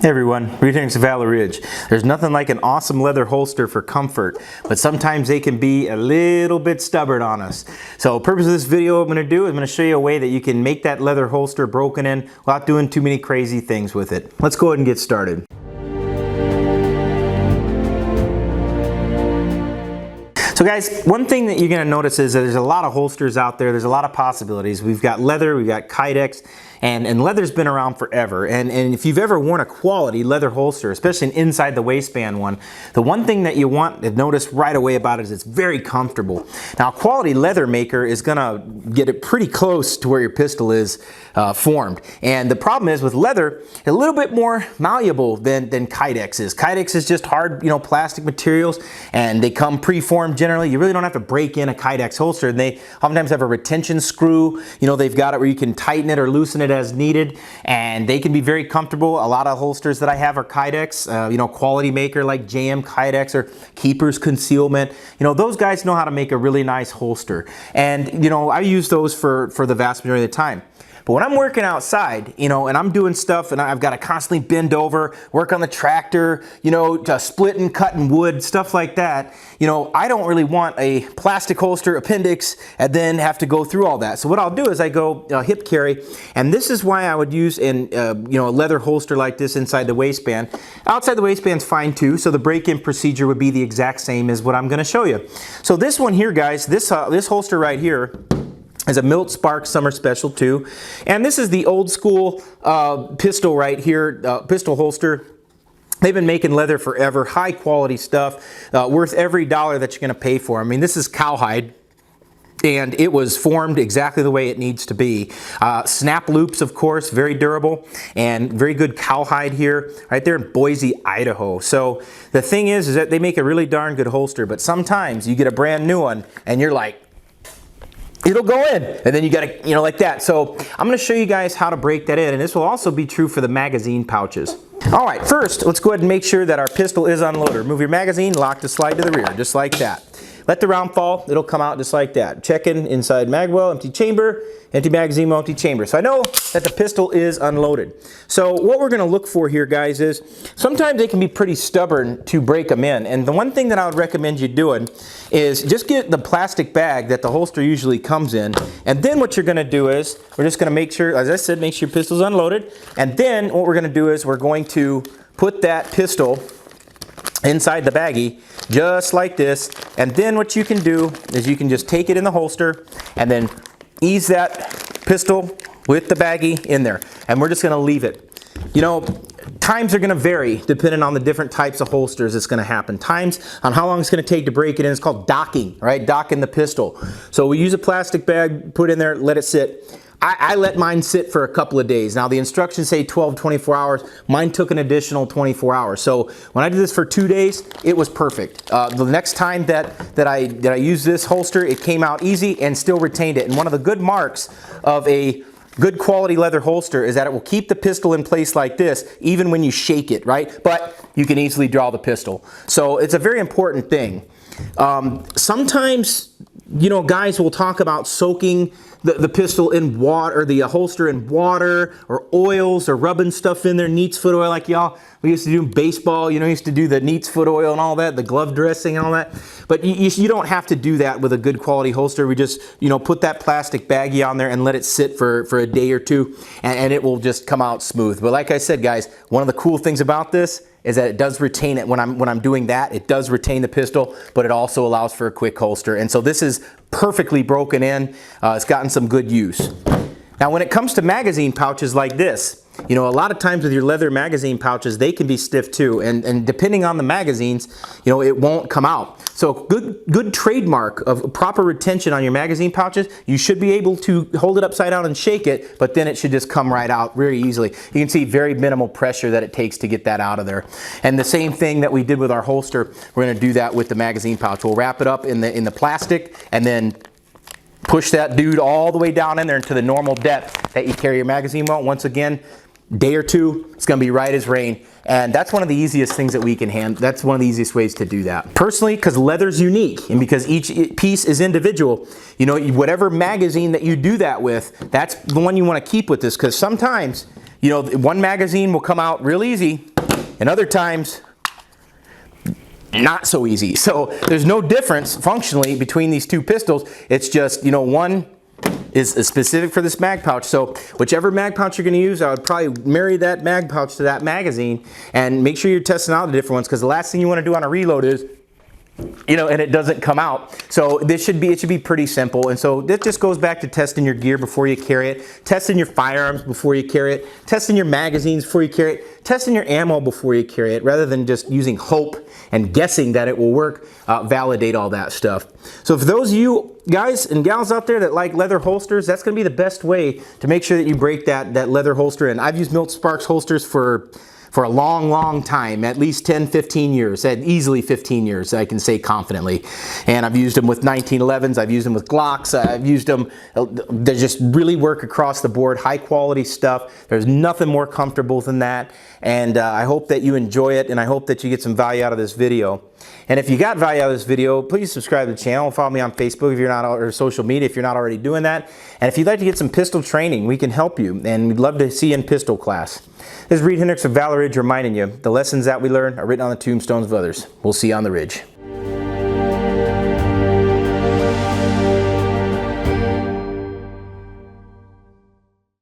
Hey everyone, Reid Henrichs of Valor. There's nothing like an awesome leather holster for comfort, but sometimes they can be a little bit stubborn on us. So the purpose of this video I'm going to do is I'm going to show you a way that you can make that leather holster broken in without doing too many crazy things with it. Let's go ahead and get started. So guys, one thing that you're going to notice is that there's a lot of holsters out there. There's a lot of possibilities. We've got leather, we've got kydex, and leather's been around forever. And if you've ever worn a quality leather holster, especially an inside the waistband one, the one thing that you want to notice right away about it is it's very comfortable. Now, a quality leather maker is going to get it pretty close to where your pistol is formed. And the problem is with leather, a little bit more malleable than kydex is. Kydex is just hard, plastic materials, and they come pre-formed generally. You really don't have to break in a kydex holster. And they oftentimes have a retention screw. They've got it where you can tighten it or loosen it as needed, and they can be very comfortable. A lot of holsters that I have are kydex, quality maker like JM Kydex or Keeper's Concealment. Those guys know how to make a really nice holster. And, I use those for the vast majority of the time. But when I'm working outside, and I'm doing stuff and I've got to constantly bend over, work on the tractor, splitting, cutting wood, stuff like that, I don't really want a plastic holster appendix and then have to go through all that. So what I'll do is I go hip carry, and this is why I would use a leather holster like this inside the waistband. Outside the waistband's fine too, so the break-in procedure would be the exact same as what I'm going to show you. So this one here, guys, this holster right here is a Milt Spark Summer Special 2, and this is the old school pistol right here, pistol holster. They've been making leather forever, high quality stuff, worth every dollar that you're going to pay for. I mean, this is cowhide, and it was formed exactly the way it needs to be. Snap loops, of course, very durable, and very good cowhide here, right there in Boise, Idaho. So the thing is that they make a really darn good holster, but sometimes you get a brand new one, and you're like, it'll go in, and then you gotta, like that. So I'm gonna show you guys how to break that in, and this will also be true for the magazine pouches. All right, first, let's go ahead and make sure that our pistol is unloaded. Remove your magazine, lock the slide to the rear, just like that. Let the round fall, it'll come out just like that. Check in inside mag well, empty chamber, empty magazine well, empty chamber. So I know that the pistol is unloaded. So what we're gonna look for here, guys, is sometimes they can be pretty stubborn to break them in. And the one thing that I would recommend you doing is just get the plastic bag that the holster usually comes in. And then what you're gonna do is, we're just gonna make sure, as I said, make sure your pistol's unloaded. And then what we're gonna do is we're going to put that pistol inside the baggie, just like this. And then what you can do is you can just take it in the holster and then ease that pistol with the baggie in there. And we're just gonna leave it. Times are gonna vary depending on the different types of holsters it's gonna happen. Times on how long it's gonna take to break it in. It's called docking, right? Docking the pistol. So we use a plastic bag, put it in there, let it sit. I let mine sit for a couple of days. Now the instructions say 12, 24 hours. Mine took an additional 24 hours. So when I did this for 2 days, it was perfect. The next time that I used this holster, it came out easy and still retained it. And one of the good marks of a good quality leather holster is that it will keep the pistol in place like this, even when you shake it, right? But you can easily draw the pistol. So it's a very important thing. Sometimes, guys will talk about soaking the pistol in water, or the holster in water, or oils, or rubbing stuff in there, Neat's foot oil, like y'all, we used to do in baseball, used to do the Neat's foot oil and all that, the glove dressing and all that. But you don't have to do that with a good quality holster. We just, put that plastic baggie on there and let it sit for a day or two, and it will just come out smooth. But like I said, guys, one of the cool things about this is that it does retain it. When I'm doing that, it does retain the pistol, but it also allows for a quick holster. And so this is perfectly broken in. It's gotten some good use. Now when it comes to magazine pouches like this, a lot of times with your leather magazine pouches, they can be stiff too. And depending on the magazines, it won't come out. So good trademark of proper retention on your magazine pouches, you should be able to hold it upside down and shake it, but then it should just come right out very easily. You can see very minimal pressure that it takes to get that out of there. And the same thing that we did with our holster, we're gonna do that with the magazine pouch. We'll wrap it up in the plastic and then push that dude all the way down in there into the normal depth that you carry your magazine well. Once again, day or two, it's gonna be right as rain. And that's one of the easiest things that we can handle. That's one of the easiest ways to do that. Personally, because leather's unique and because each piece is individual, whatever magazine that you do that with, that's the one you want to keep with this, because sometimes, one magazine will come out real easy and other times not so easy. So there's no difference functionally between these two pistols. It's just, you know, one is specific for this mag pouch. So whichever mag pouch you're going to use, I would probably marry that mag pouch to that magazine and make sure you're testing out the different ones, because the last thing you want to do on a reload is, you know, and it doesn't come out. So it should be pretty simple. And so that just goes back to testing your gear before you carry it, testing your firearms before you carry it, testing your magazines before you carry it, testing your ammo before you carry it, rather than just using hope and guessing that it will work. Validate all that stuff. So for those of you guys and gals out there that like leather holsters, that's going to be the best way to make sure that you break that leather holster in. I've used Milt Sparks holsters for a long time, at least 10, 15 years, easily 15 years, I can say confidently. And I've used them with 1911s, I've used them with Glocks, I've used them, they just really work across the board, high quality stuff. There's nothing more comfortable than that. And I hope that you enjoy it, and I hope that you get some value out of this video. And if you got value out of this video, please subscribe to the channel. Follow me on Facebook if you're not, or social media if you're not already doing that. And if you'd like to get some pistol training, we can help you, and we'd love to see you in pistol class. This is Reid Henrichs of Valor reminding you, the lessons that we learn are written on the tombstones of others. We'll see you on the ridge.